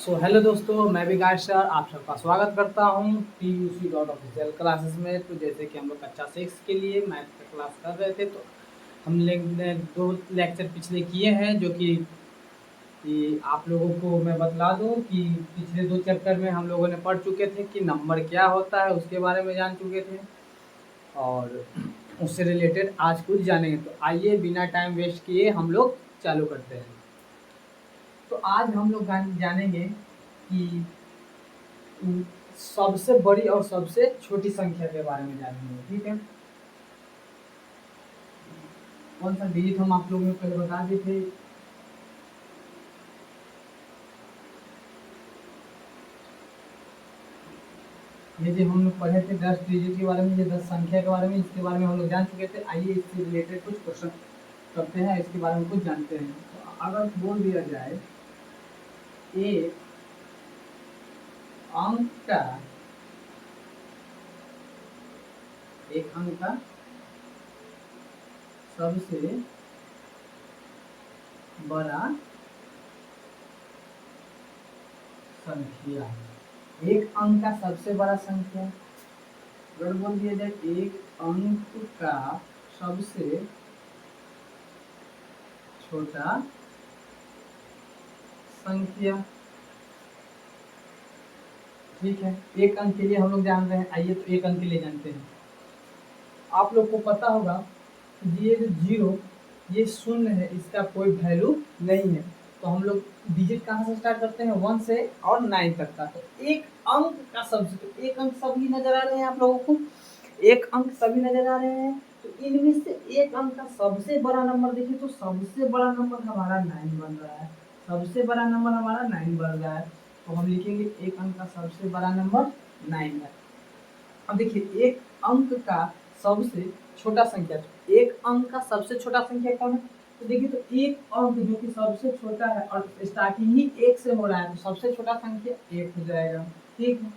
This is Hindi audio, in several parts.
हेलो दोस्तों, मैं विकास सर आप सबका स्वागत करता हूँ TUC डॉट ऑफिशियल क्लासेस में। तो जैसे कि हम लोग कक्षा 6 के लिए मैथ का क्लास कर रहे थे, तो हम लोग ने 2 लेक्चर पिछले किए हैं, जो कि आप लोगों को मैं बतला दूँ कि पिछले 2 चैप्टर में हम लोगों ने पढ़ चुके थे कि नंबर क्या होता है, उसके बारे में जान चुके थे और उससे रिलेटेड आज कुछ जानेंगे। तो आइए बिना टाइम वेस्ट किए हम लोग चालू करते हैं। तो आज हम लोग जानेंगे कि सबसे बड़ी और सबसे छोटी संख्या के बारे में जानेंगे। ठीक है, कौन सा डिजिट हम आप लोगों को पहले बता दिए थे। ये जो हम लोग पढ़े थे 10 डिजिट के बारे में, ये 10 संख्या के बारे में, इसके बारे में हम लोग जान चुके थे। आइए इससे रिलेटेड कुछ क्वेश्चन करते हैं, इसके बारे में कुछ जानते हैं। तो अगर बोल दिया जाए एक अंक का सबसे बड़ा संख्या, एक अंक का सबसे बड़ा संख्या। अगर बोल दिया जाए एक अंक का सबसे छोटा संख्या, ठीक है। एक अंक के लिए हम लोग जान रहे हैं, आइए तो एक अंक के लिए जानते हैं। आप लोग को पता होगा कि ये जो 0 ये शून्य है, इसका कोई वैल्यू नहीं है। तो हम लोग डिजिट कहाँ से स्टार्ट करते हैं, 1 से और 9 तक का। तो एक अंक का सबसे, तो एक अंक सभी नजर आ रहे हैं आप लोगों को, एक अंक सभी नजर आ रहे हैं। तो इनमें से एक अंक का सबसे बड़ा नंबर देखिए, तो सबसे बड़ा नंबर हमारा 9 बन रहा है, सबसे बड़ा नंबर हमारा 9 बन रहा है। तो हम लिखेंगे एक अंक का सबसे बड़ा नंबर 9 है। अब देखिए एक अंक का सबसे छोटा संख्या, तो एक अंक का सबसे छोटा संख्या कौन है। तो देखिए तो एक अंक जो कि सबसे छोटा है और स्टार्टिंग ही 1 से हो रहा है, तो सबसे छोटा संख्या 1 हो जाएगा। ठीक है,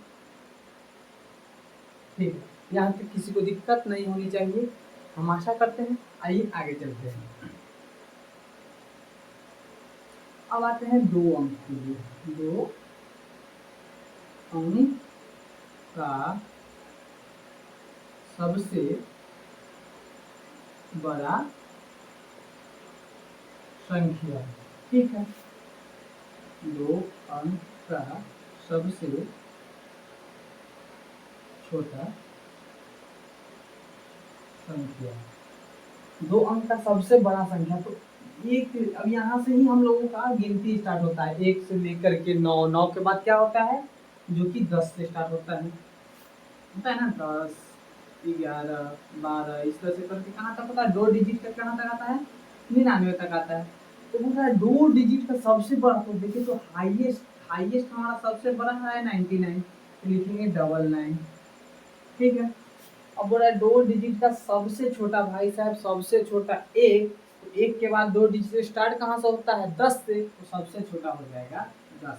ठीक है, यहाँ तक किसी को दिक्कत नहीं होनी चाहिए, हम आशा करते हैं। आइए आगे चलते हैं। अब आते हैं 2 अंक के लिए। 2 अंक का सबसे बड़ा संख्या, ठीक है। 2 अंक का सबसे छोटा संख्या, 2 अंक का सबसे बड़ा संख्या। तो एक, अब यहाँ से ही हम लोगों का गिनती स्टार्ट होता है, 1 से लेकर के 9, 9 के बाद क्या होता है, जो कि 10 से स्टार्ट होता है ना, 10, 11, 12, इस तरह से करके कहाँ तक होता है, 2 डिजिट तक कहाँ तक आता है, 99 तक आता है। तो वो है 2 डिजिट का सबसे बड़ा। तो देखिए तो हाईएस्ट हमारा सबसे बड़ा है 99, तो लिखेंगे 99, ठीक है। अब बोला 2 डिजिट का सबसे छोटा, भाई साहब सबसे छोटा 1, तो 1 के बाद 2 डिजिट स्टार्ट कहाँ से होता है, 10 से, तो सबसे छोटा हो जाएगा 10,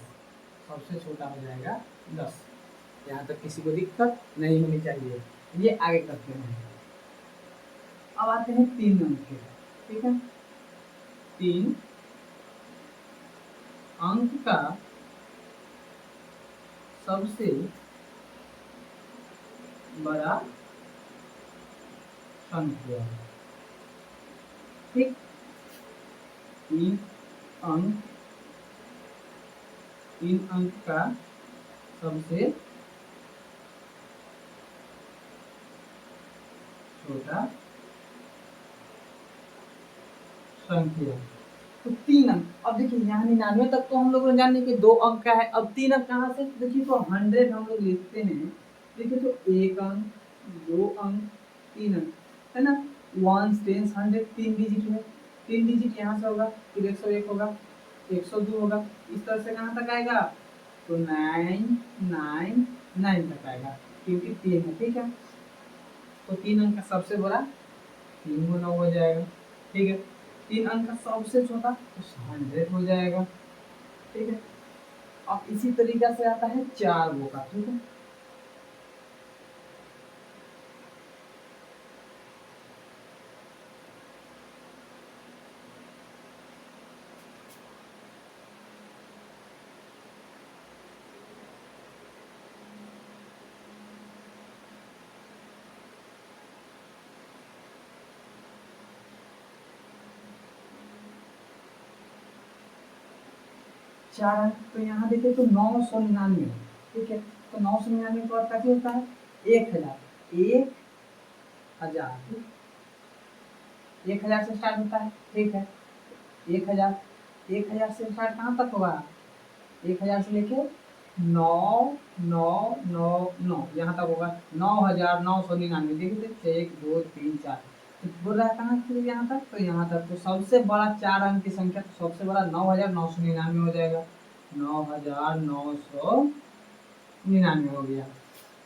सबसे छोटा हो जाएगा 10। यहाँ तक किसी को दिक्कत नहीं होनी चाहिए। ये आगे करते हैं। अब आते हैं 3 अंक के, ठीक है। 3 अंक का सबसे बड़ा संख्या, ठीक। 3 अंक, 3 अंक का सबसे छोटा संख्या, तो 3 अंक। अब देखिए यहाँ 99 तक तो हम लोगों ने जाने के 2 अंक का है। अब 3 अंक कहाँ से, देखिए तो 100 हम लोग लिखते हैं। देखिए तो 1 अंक, 2 अंक, 3 अंक, है ना। 1 10 100 3 डिजिट है, 3 डिजिट यहाँ से होगा, फिर 101 होगा, 102 होगा, इस तरह से कहाँ तक आएगा, तो 999 तक आएगा, क्योंकि 3 है, ठीक है। तो 3 अंक का सबसे बड़ा 3 गुना हो जाएगा, ठीक है। 3 अंक का सबसे छोटा तो 100 हो जाएगा, ठीक है। अब इसी तरीका से आता है 4 वो का, ठीक है। 4 अंक, तो यहाँ देखिए तो 999, ठीक है। तो 999 के बाद कैसे होता है 1000, 1000, 1000 से स्टार्ट होता है, ठीक है। 1000, 1000 से स्टार्ट कहाँ तक होगा, 1000 से लेके 9999 यहाँ तक होगा, 9999। देखिए 1 2 3 4, तो बोल रहा है कहाँ से यहाँ तक, तो यहाँ तक। तो सबसे बड़ा 4 अंक की संख्या, तो सबसे बड़ा 9999 हो जाएगा, 9999 हो गया।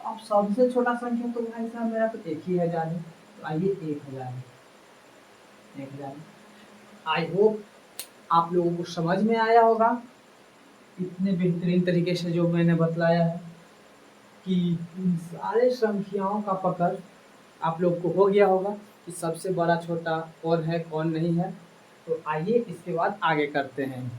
अब सबसे छोटा संख्या तो भाई साहब मेरा तो 1000 है, तो आइए 1000 है, 1000। आई होप आप लोगों को समझ में आया होगा इतने बेहतरीन तरीके से जो मैंने बतलाया है, कि इन सारे संख्याओं का पकड़ आप लोग को हो गया होगा कि सबसे बड़ा छोटा कौन है कौन नहीं है। तो आइए इसके बाद आगे करते हैं।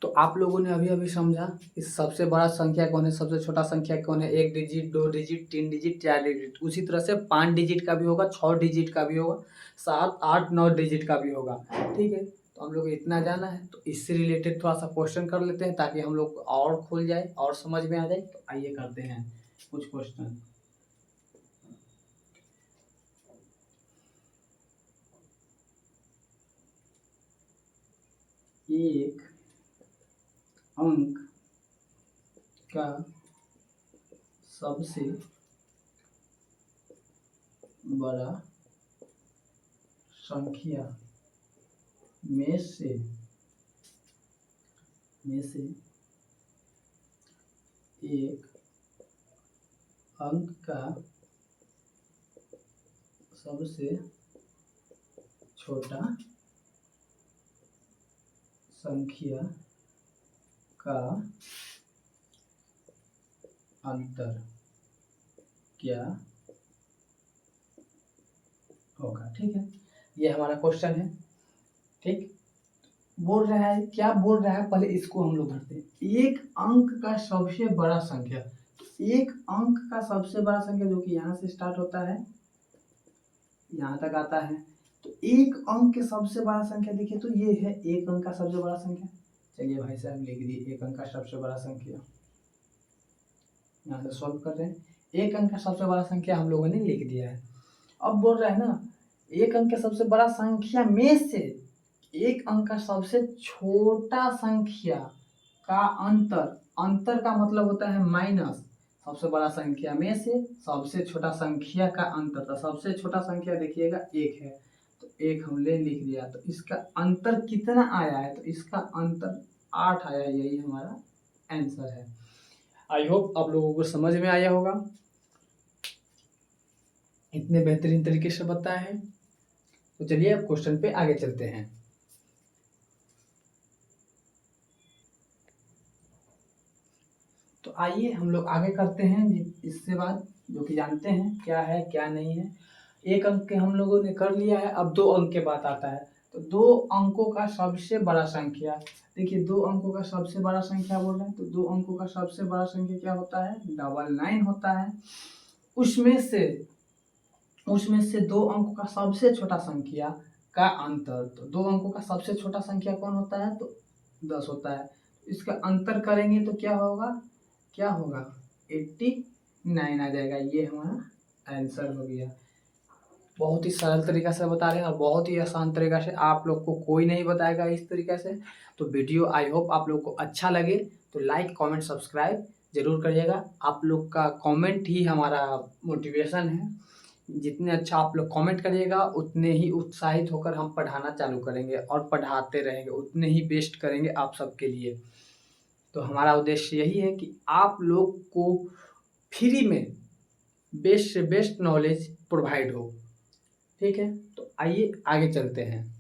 तो आप लोगों ने अभी अभी समझा कि सबसे बड़ा संख्या कौन है, सबसे छोटा संख्या कौन है, 1 डिजिट, 2 डिजिट, 3 डिजिट, 4 डिजिट। उसी तरह से 5 डिजिट का भी होगा, 6 डिजिट का भी होगा, 7 8 9 डिजिट का भी होगा, ठीक है। तो हम लोग इतना जाना है, तो इससे रिलेटेड थोड़ा सा क्वेश्चन कर लेते हैं ताकि हम लोग और खुल जाए और समझ में आ जाए। तो आइए करते हैं कुछ क्वेश्चन। एक अंक का सबसे बड़ा संख्या में से एक अंक का सबसे छोटा संख्या का अंतर क्या होगा, ठीक है। ये हमारा क्वेश्चन है, ठीक। बोल रहा है, क्या बोल रहा है, पहले इसको हम लोग भरते हैं। एक अंक का सबसे बड़ा संख्या, तो एक अंक का सबसे बड़ा संख्या जो कि यहाँ से स्टार्ट होता है यहाँ तक आता है, तो एक अंक के सबसे बड़ा संख्या देखिए तो ये है एक अंक का सबसे बड़ा संख्या। चलिए भाई साहब लिख दिए एक अंक का सबसे बड़ा संख्या, यहाँ से सॉल्व कर रहे हैं। एक अंक का सबसे बड़ा संख्या हम लोगों ने लिख दिया है। अब बोल रहा है ना एक अंक के सबसे बड़ा संख्या में से एक अंक का सबसे छोटा संख्या का अंतर, अंतर का मतलब होता है माइनस, सबसे बड़ा संख्या में से सबसे छोटा संख्या का अंतर। तो सबसे छोटा संख्या देखिएगा एक है, तो एक हमने लिख दिया। तो इसका अंतर कितना आया है, तो इसका अंतर 8 आया, यही हमारा आंसर है। आई होप आप लोगों को समझ में आया होगा, इतने बेहतरीन तरीके से बताए हैं। तो चलिए अब क्वेश्चन पे आगे चलते हैं। तो आइए हम लोग आगे करते हैं इससे बाद, जो कि जानते हैं क्या है क्या नहीं है। एक अंक के हम लोगों ने कर लिया है, अब 2 अंक के बाद आता है। तो 2 अंकों का सबसे बड़ा संख्या, देखिए 2 अंकों का सबसे बड़ा संख्या बोल रहे हैं, तो 2 अंकों का सबसे बड़ा संख्या क्या होता है 99 होता है। उसमें से 2 अंकों का सबसे छोटा संख्या का अंतर, तो 2 अंकों का सबसे छोटा संख्या कौन होता है, तो 10 होता है। इसका अंतर करेंगे तो क्या होगा 89 आ जाएगा। ये हमारा आंसर हो गया। बहुत ही सरल तरीका से बता रहे हैं और बहुत ही आसान तरीका से, आप लोग को कोई नहीं बताएगा इस तरीके से। तो वीडियो आई होप आप लोग को अच्छा लगे, तो लाइक कमेंट सब्सक्राइब जरूर करिएगा। आप लोग का कमेंट ही हमारा मोटिवेशन है, जितने अच्छा आप लोग कमेंट करिएगा उतने ही उत्साहित होकर हम पढ़ाना चालू करेंगे और पढ़ाते रहेंगे, उतने ही बेस्ट करेंगे आप सबके लिए। तो हमारा उद्देश्य यही है कि आप लोग को फ्री में बेस्ट से बेस्ट नॉलेज प्रोवाइड हो, ठीक है। तो आइए आगे चलते हैं।